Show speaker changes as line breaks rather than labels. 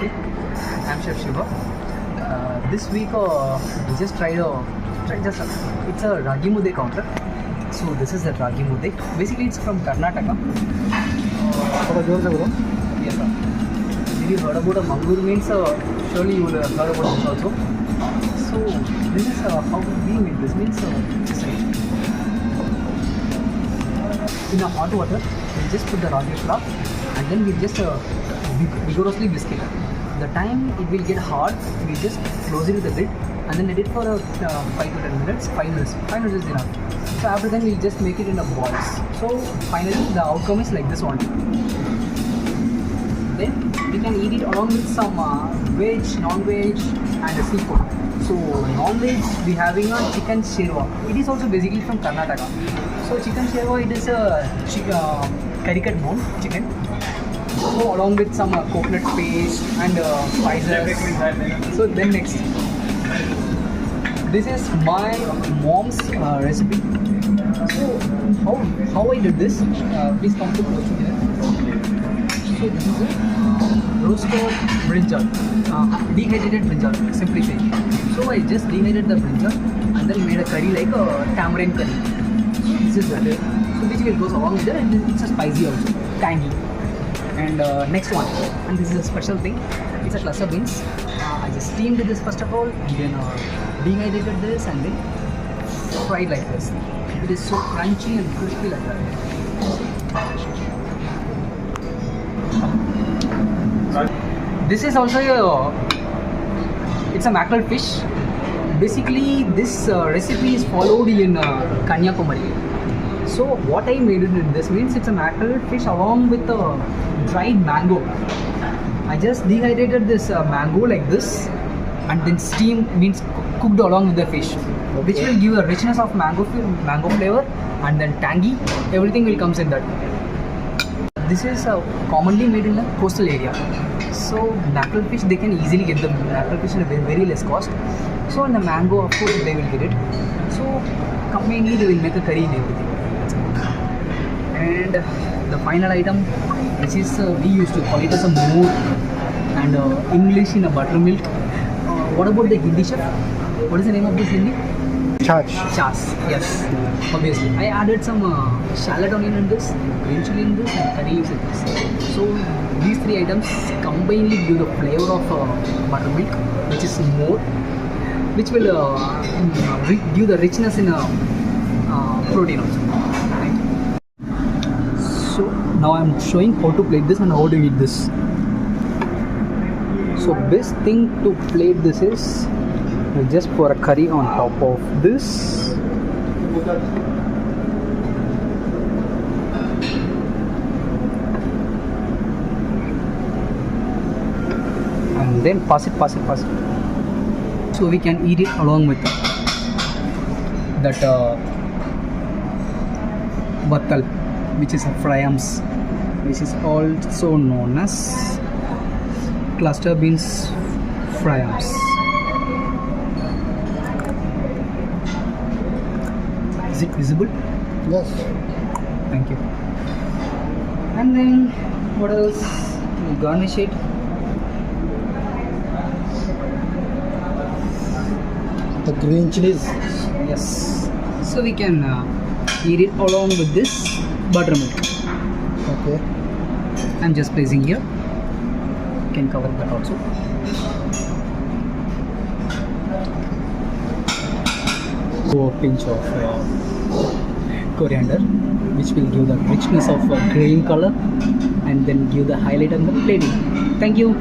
Namaste. I'm Chef Shiva. This week we just it's a Ragi Mudde counter. So this is the Ragi Mudde. Basically it's from Karnataka. Yes sir. If you heard about a Mangalore means surely you would have heard about this also. So this is how we make this means just in a hot water we just put the ragi flour and then we just vigorously whisk it. The time it will get hard, we just close it with the lid and then let it for 5 to 10 minutes. 5 minutes is enough. So after then we'll just make it in a balls. So finally the outcome is like this one. Then we can eat it along with some veg, non-veg and seafood. So non-veg we having a chicken shiva. It is also basically from Karnataka. So chicken shiva, it is a curry cut bone chicken. So along with some coconut paste and spices. So then next, this is my mom's recipe. So how I did this? Please come to close to here. So this is a roasted brinjal, dehydrated brinjal, simply saying. So I just dehydrated the brinjal and then made a curry like a tamarind curry. So this is that. So basically it goes along with it and it's a spicy also, tangy. And next one, and this is a special thing, it's a cluster beans. I just steamed this first of all and then dehydrated this and then fried like this. It is so crunchy and crispy like that. This is also it's a mackerel fish. Basically this recipe is followed in Kanyakumari. So what I made it in this means it's a mackerel fish along with dried mango. I just dehydrated this mango like this and then steamed, means cooked along with the fish, which will give a richness of mango flavor and then tangy. Everything will comes in that. This is commonly made in the coastal area. So mackerel fish, they can easily get the mackerel fish at a very less cost. So in the mango, of course, they will get it. So combinedly, they will make a curry and everything. And the final item, which is we used to call it as a moor and English in a buttermilk. What about the Hindi chef? What is the name of this Hindi?
Chas.
Yes, obviously. I added some shallot onion in this, green chili in this, and curry leaves in this. So these three items combinedly give the flavor of buttermilk, which is more, which will give the richness in protein also. So now I am showing how to plate this and how to eat this. So best thing to plate this is just pour a curry on top of this. And then pass it. So we can eat it along with that battal, which is a fryams, which is also known as cluster beans fryams. Is it visible?
Yes.
Thank you. And then what else? We'll garnish it.
The green chilies.
Yes. So we can eat it along with this buttermilk.
Okay.
I'm just placing here. You can cover that also. So a pinch of coriander, which will give the richness of green color and then give the highlight on the plating. Thank you.